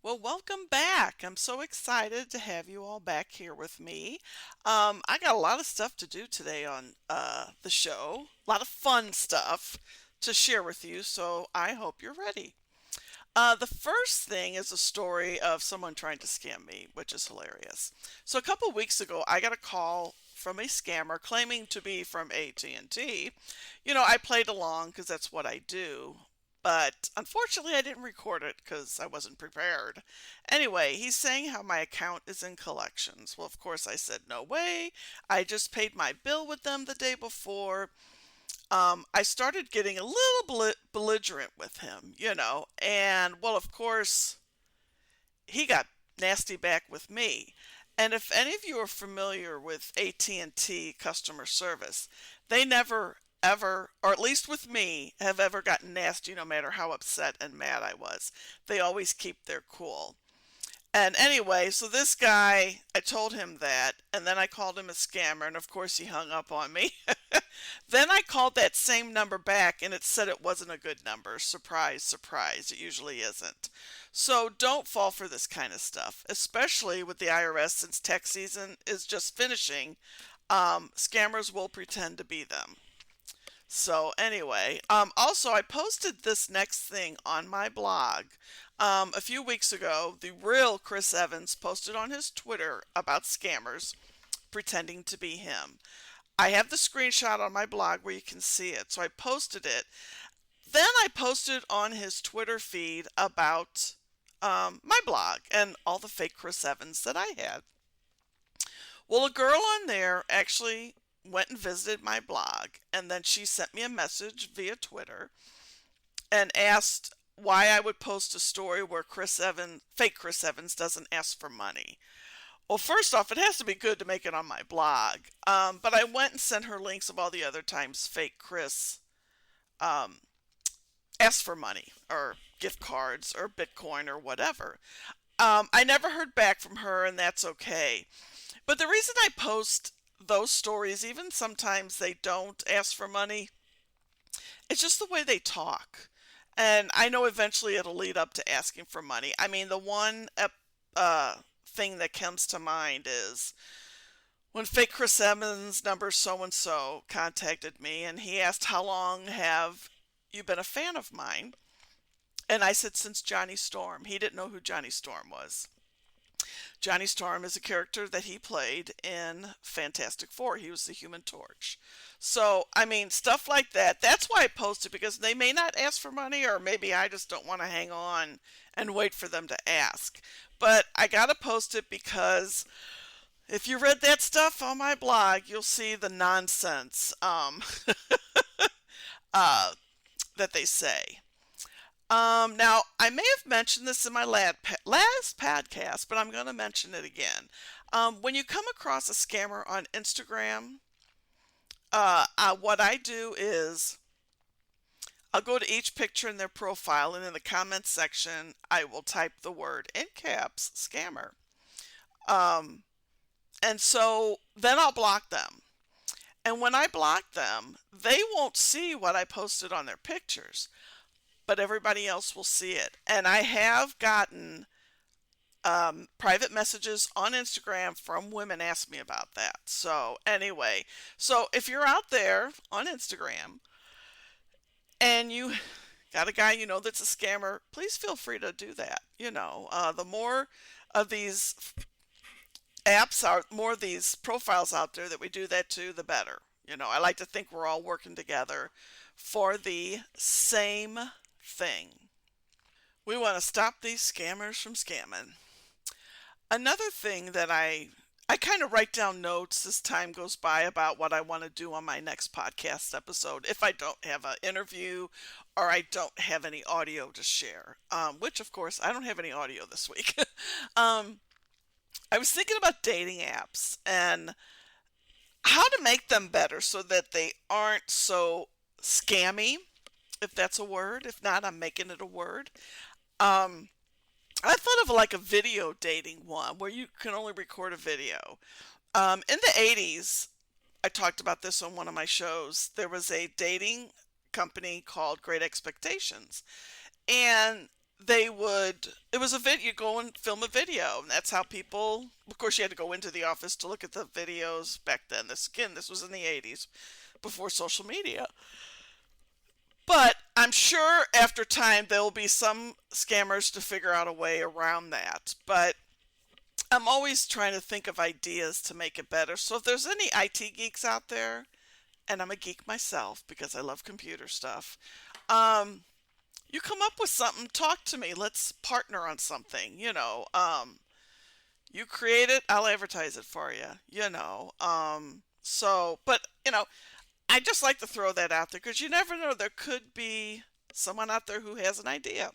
Well, welcome back. I'm so excited to have you all back here with me. I got a lot of stuff to do today on the show, a lot of fun stuff to share with you, so I hope you're ready. The first thing is a story of someone trying to scam me, which is hilarious. So a couple weeks ago, I got a call from a scammer claiming to be from AT&T. I played along because that's what I do. But unfortunately, I didn't record it because I wasn't prepared. Anyway, he's saying how my account is in collections. Well, of course, I said, no way. I just paid my bill with them the day before. I started getting a little belligerent with him, and well, of course, he got nasty back with me. And if any of you are familiar with AT&T customer service, they never ever, or at least with me, have ever gotten nasty no matter how upset and mad I was. They always keep their cool. And anyway, so this guy, I told him that, and then I called him a scammer, and of course he hung up on me. Then I called that same number back, and it said it wasn't a good number. Surprise, surprise, it usually isn't. So don't fall for this kind of stuff, especially with the IRS since tax season is just finishing. Scammers will pretend to be them. So anyway, also I posted this next thing on my blog. A few weeks ago, the real Chris Evans posted on his Twitter about scammers pretending to be him. I have the screenshot on my blog where you can see it. So I posted it. Then I posted on his Twitter feed about my blog and all the fake Chris Evans that I had. Well, a girl on there actually went and visited my blog, and then she sent me a message via Twitter and asked why I would post a story where fake Chris Evans, doesn't ask for money. Well, first off, it has to be good to make it on my blog. But I went and sent her links of all the other times fake Chris um, asked for money or gift cards or Bitcoin or whatever. I never heard back from her, and that's okay. But the reason I post those stories, even sometimes they don't ask for money, it's just the way they talk. And I know eventually it'll lead up to asking for money. I mean, the one thing that comes to mind is when fake Chris Evans number so and so contacted me and he asked, how long have you been a fan of mine? And I said, since Johnny Storm. He didn't know who Johnny Storm was. Johnny Storm is a character that he played in Fantastic Four. He was the Human Torch. So, I mean, stuff like that. That's why I posted, because they may not ask for money, or maybe I just don't want to hang on and wait for them to ask. But I got to post it because if you read that stuff on my blog, you'll see the nonsense uh, that they say. Now, I may have mentioned this in my last podcast, but I'm going to mention it again. When you come across a scammer on Instagram, what I do is I'll go to each picture in their profile, and in the comments section, I will type the word in caps scammer. Um, and so then I'll block them. And when I block them, they won't see what I posted on their pictures, but everybody else will see it. And I have gotten private messages on Instagram from women ask me about that. So anyway, so if you're out there on Instagram and you got a guy you know that's a scammer, please feel free to do that. The more of these more of these profiles out there that we do that to, the better. I like to think we're all working together for the same thing. We want to stop these scammers from scamming. Another thing that I kind of write down notes as time goes by about what I want to do on my next podcast episode if I don't have an interview or I don't have any audio to share, which of course I don't have any audio this week. um, I was thinking about dating apps and how to make them better so that they aren't so scammy, if that's a word. If not, I'm making it a word. Um, I thought of like a video dating one where you can only record a video. In the 80s, I talked about this on one of my shows. There was a dating company called Great Expectations. And they would, it was a video, you go and film a video, and that's how people, of course, you had to go into the office to look at the videos back then. This was in the 80s, before social media. But I'm sure after time there will be some scammers to figure out a way around that. But I'm always trying to think of ideas to make it better. So if there's any IT geeks out there, and I'm a geek myself because I love computer stuff, um, you come up with something, talk to me. Let's partner on something, you create it, I'll advertise it for you, but I just like to throw that out there because you never know. There could be someone out there who has an idea.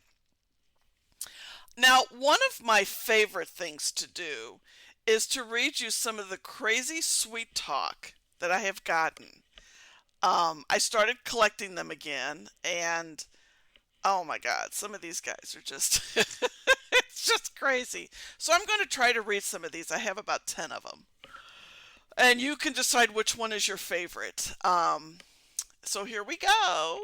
Now, one of my favorite things to do is to read you some of the crazy sweet talk that I have gotten. I started collecting them again, and oh my God, some of these guys are just, it's just crazy. So I'm going to try to read some of these. I have about 10 of them. And you can decide which one is your favorite. So here we go.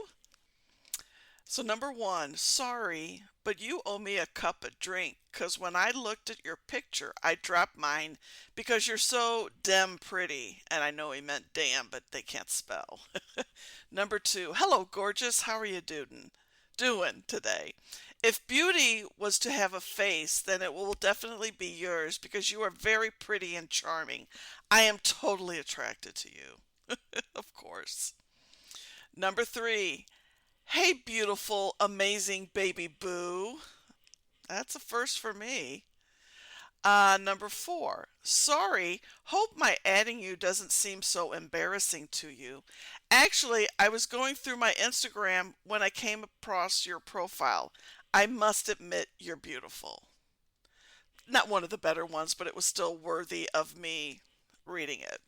So number one, sorry, but you owe me a cup of drink, 'cause when I looked at your picture, I dropped mine because you're so damn pretty. And I know he meant damn, but they can't spell. Number two, hello, gorgeous. How are you doing today? If beauty was to have a face, then it will definitely be yours because you are very pretty and charming. I am totally attracted to you. Of course. Number three, hey, beautiful, amazing baby boo. That's a first for me. Number four, sorry, hope my adding you doesn't seem so embarrassing to you. Actually, I was going through my Instagram when I came across your profile. I must admit you're beautiful. Not one of the better ones, but it was still worthy of me reading it.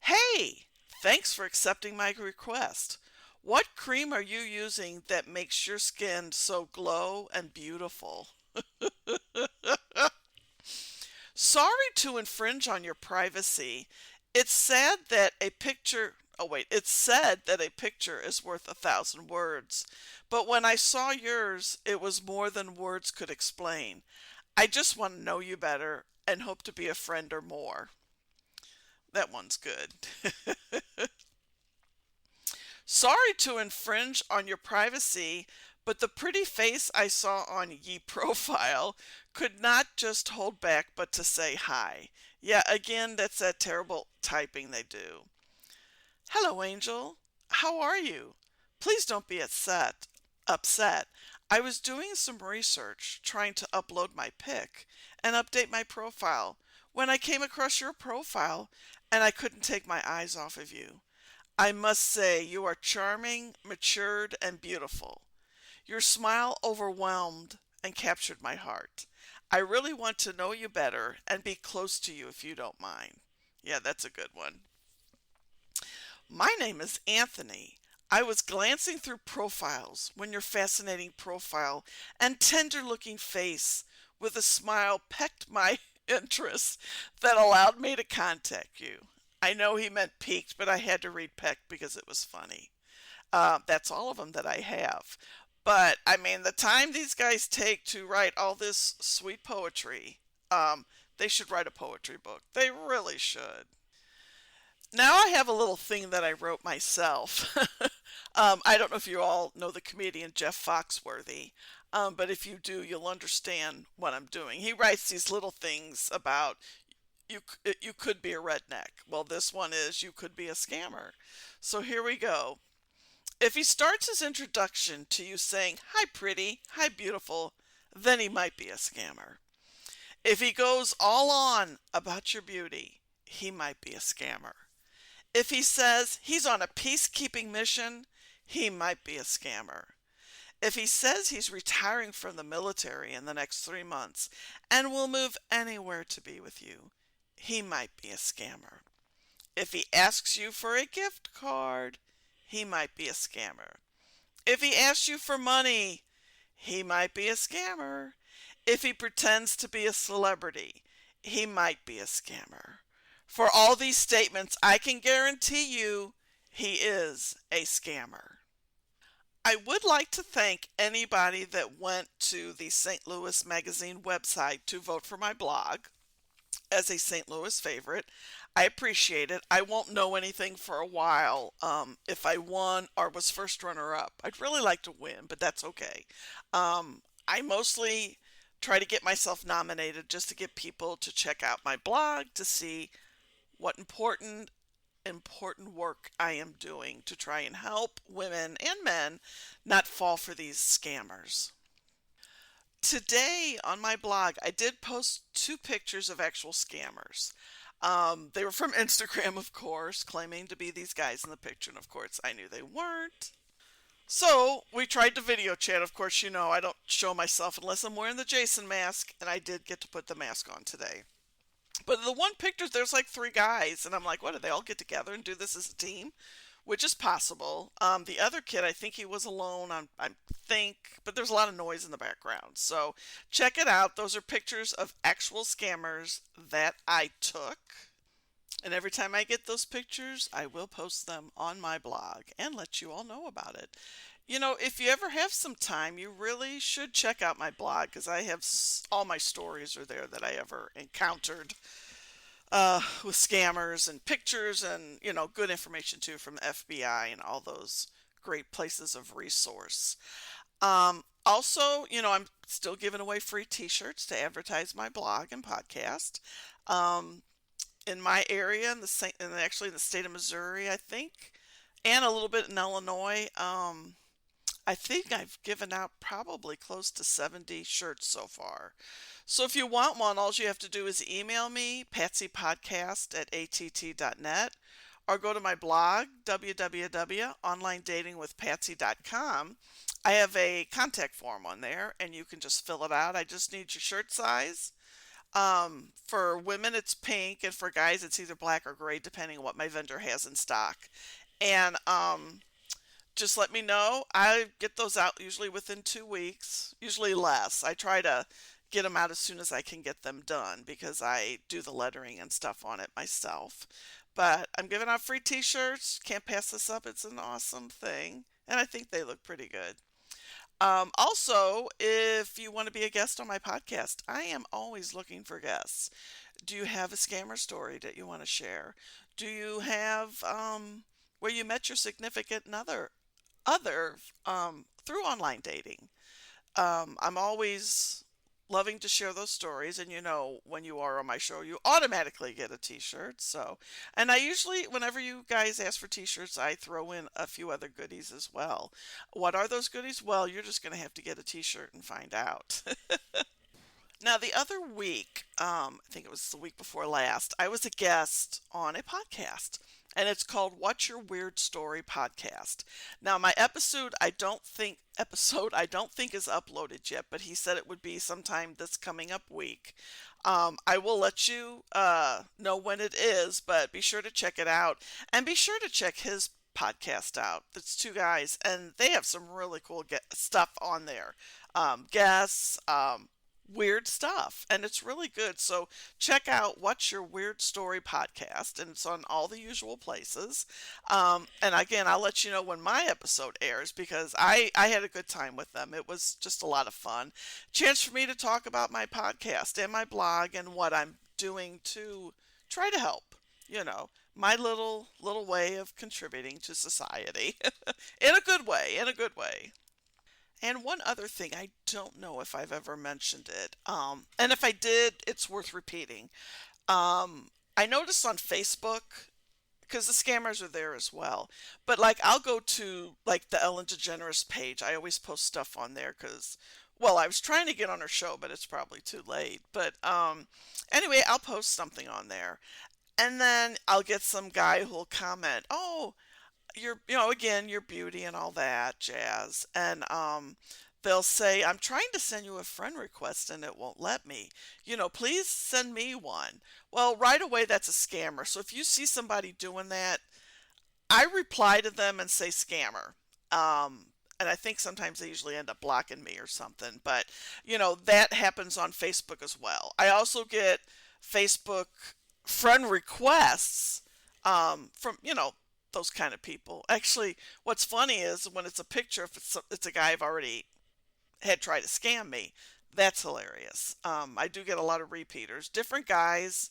Hey, thanks for accepting my request. What cream are you using that makes your skin so glow and beautiful? Sorry to infringe on your privacy. It's sad that a picture. Oh, wait. It's said that a picture is worth 1,000 words. But when I saw yours, it was more than words could explain. I just want to know you better and hope to be a friend or more. That one's good. Sorry to infringe on your privacy, but the pretty face I saw on ye profile could not just hold back but to say hi. Yeah, again, that's that terrible typing they do. Hello, Angel. How are you? Please don't be upset. I was doing some research trying to upload my pic and update my profile when I came across your profile and I couldn't take my eyes off of you. I must say, you are charming, matured, and beautiful. Your smile overwhelmed and captured my heart. I really want to know you better and be close to you if you don't mind. Yeah, that's a good one. My name is Anthony. I was glancing through profiles when your fascinating profile and tender looking face with a smile pecked my interest that allowed me to contact you. I know he meant peaked, but I had to read pecked because it was funny. That's all of them that I have. But I mean, the time these guys take to write all this sweet poetry, they should write a poetry book. They really should. Now I have a little thing that I wrote myself. I don't know if you all know the comedian Jeff Foxworthy, but if you do, you'll understand what I'm doing. He writes these little things about you. You could be a redneck. Well, this one is you could be a scammer. So here we go. If he starts his introduction to you saying, "Hi, pretty," "Hi, beautiful," then he might be a scammer. If he goes all on about your beauty, he might be a scammer. If he says he's on a peacekeeping mission, he might be a scammer. If he says he's retiring from the military in the next 3 months and will move anywhere to be with you, he might be a scammer. If he asks you for a gift card, he might be a scammer. If he asks you for money, he might be a scammer. If he pretends to be a celebrity, he might be a scammer. For all these statements, I can guarantee you he is a scammer. I would like to thank anybody that went to the St. Louis Magazine website to vote for my blog as a St. Louis favorite. I appreciate it. I won't know anything for a while if I won or was first runner up. I'd really like to win, but that's okay. I mostly try to get myself nominated just to get people to check out my blog to see what important work I am doing to try and help women and men not fall for these scammers. Today on my blog, I did post two pictures of actual scammers. They were from Instagram, of course, claiming to be these guys in the picture, and of course, I knew they weren't. So we tried to video chat. Of course, you know I don't show myself unless I'm wearing the Jason mask, and I did get to put the mask on today. But the one picture, there's like three guys, and I'm like, what, do they all get together and do this as a team? Which is possible. The other kid, I think he was alone. I think, but there's a lot of noise in the background. So check it out. Those are pictures of actual scammers that I took. And every time I get those pictures, I will post them on my blog and let you all know about it. You know, if you ever have some time, you really should check out my blog because I have all my stories are there that I ever encountered with scammers and pictures and, you know, good information too from the FBI and all those great places of resource. Also, you know, I'm still giving away free t-shirts to advertise my blog and podcast. Um, in my area, and actually in the state of Missouri, I think, and a little bit in Illinois. I think I've given out probably close to 70 shirts so far. So if you want one, all you have to do is email me, patsypodcast@att.net, or go to my blog, www.onlinedatingwithpatsy.com. I have a contact form on there, and you can just fill it out. I just need your shirt size. For women, it's pink, and for guys, it's either black or gray, depending on what my vendor has in stock. And just let me know. I get those out usually within 2 weeks, usually less. I try to get them out as soon as I can get them done because I do the lettering and stuff on it myself. But I'm giving out free t-shirts. Can't pass this up. It's an awesome thing. And I think they look pretty good. Also, if you want to be a guest on my podcast, I am always looking for guests. Do you have a scammer story that you want to share? Do you have where you met your significant other through online dating? I'm always loving to share those stories, and you know, when you are on my show, you automatically get a t-shirt. So, and I usually, whenever you guys ask for t-shirts, I throw in a few other goodies as well. What are those goodies? Well, you're just going to have to get a t-shirt and find out. Now, the other week, I think it was the week before last, I was a guest on a podcast, and it's called "What's Your Weird Story" podcast. Now, my episode I don't think is uploaded yet, but he said it would be sometime this coming up week. I will let you know when it is, but be sure to check it out, and be sure to check his podcast out. It's two guys, and they have some really cool stuff on there. Guests, weird stuff, and it's really good. So check out "What's Your Weird Story" podcast, and it's on all the usual places. And again, I'll let you know when my episode airs because I had a good time with them. It was just a lot of fun. Chance for me to talk about my podcast and my blog and what I'm doing to try to help, you know, my little way of contributing to society in a good way, in a good way. And one other thing, I don't know if I've ever mentioned it, and if I did, it's worth repeating. I noticed on Facebook, because the scammers are there as well, but like I'll go to like the Ellen DeGeneres page. I always post stuff on there because, well, I was trying to get on her show, but it's probably too late. But anyway, I'll post something on there, and then I'll get some guy who'll comment, "Oh, again, your beauty and all that jazz." And they'll say, "I'm trying to send you a friend request and it won't let me. Please send me one." Well, right away, that's a scammer. So if you see somebody doing that, I reply to them and say scammer. And I think sometimes they usually end up blocking me or something. But, that happens on Facebook as well. I also get Facebook friend requests from, those kind of people. Actually, what's funny is when it's a picture, if it's a guy I've already had tried to scam me, that's hilarious. I do get a lot of repeaters, different guys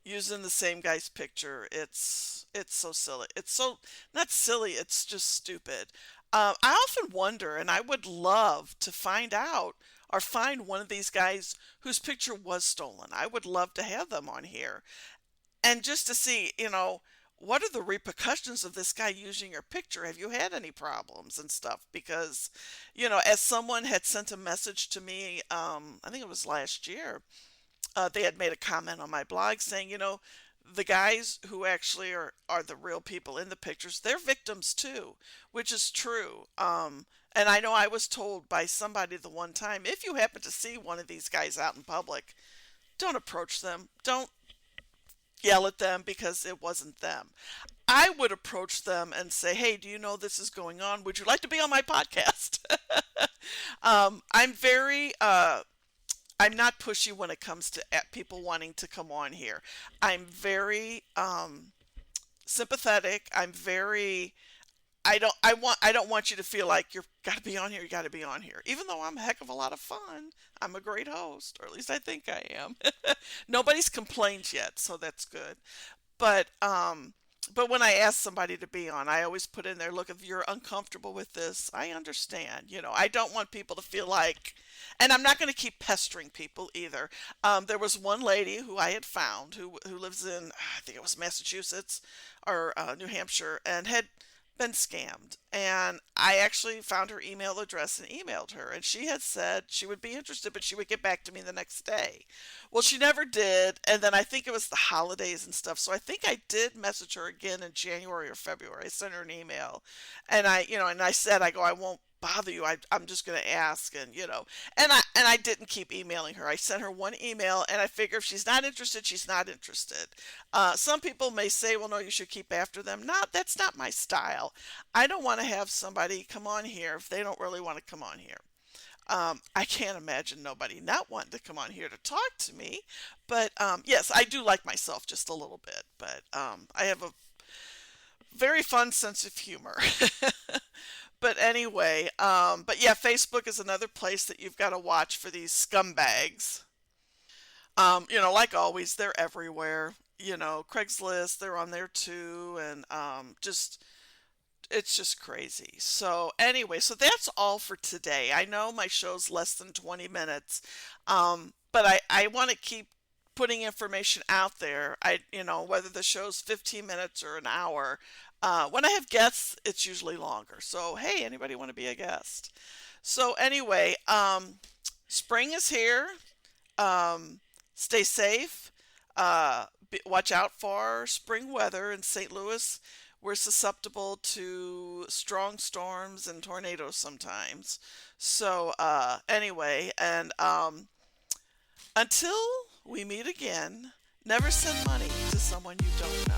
using the same guy's picture. It's so silly. It's so not silly. It's just stupid. I often wonder, and I would love to find out or find one of these guys whose picture was stolen. I would love to have them on here and just to see, what are the repercussions of this guy using your picture? Have you had any problems and stuff? Because, as someone had sent a message to me, I think it was last year, they had made a comment on my blog saying, the guys who actually are the real people in the pictures, they're victims too, which is true. And I know I was told by somebody the one time, if you happen to see one of these guys out in public, don't approach them. Don't yell at them because it wasn't them. I would approach them and say, hey, do you know this is going on? Would you like to be on my podcast? I'm very, I'm not pushy when it comes to people wanting to come on here. I'm very sympathetic. I don't want you to feel like you've got to be on here, you got to be on here. Even though I'm a heck of a lot of fun, I'm a great host, or at least I think I am. Nobody's complained yet, so that's good. But um but when I ask somebody to be on, I always put in there, look, if you're uncomfortable with this, I understand. I don't want people to feel like, and I'm not going to keep pestering people either. There was one lady who I had found who lives in, I think it was Massachusetts or New Hampshire, and had been scammed. And I actually found her email address and emailed her. And she had said she would be interested, but she would get back to me the next day. Well, she never did. And then I think it was the holidays and stuff. So I think I did message her again in January or February. I sent her an email. And I said, I won't bother you. I'm just going to ask. And I didn't keep emailing her. I sent her one email, and I figure if she's not interested, she's not interested. Some people may say, well, no, you should keep after them. Not, that's not my style. I don't want to have somebody come on here if they don't really want to come on here. I can't imagine nobody not wanting to come on here to talk to me. But yes, I do like myself just a little bit. But I have a very fun sense of humor. But anyway, but yeah, Facebook is another place that you've got to watch for these scumbags. Like always, they're everywhere. Craigslist, they're on there too, and just it's just crazy. So anyway, so that's all for today. I know my show's less than 20 minutes, but I want to keep putting information out there. Whether the show's 15 minutes or an hour. When I have guests, it's usually longer. So hey, anybody want to be a guest? So anyway, spring is here. Stay safe. Watch out for spring weather in St. Louis. We're susceptible to strong storms and tornadoes sometimes. So, anyway, and until we meet again, never send money to someone you don't know.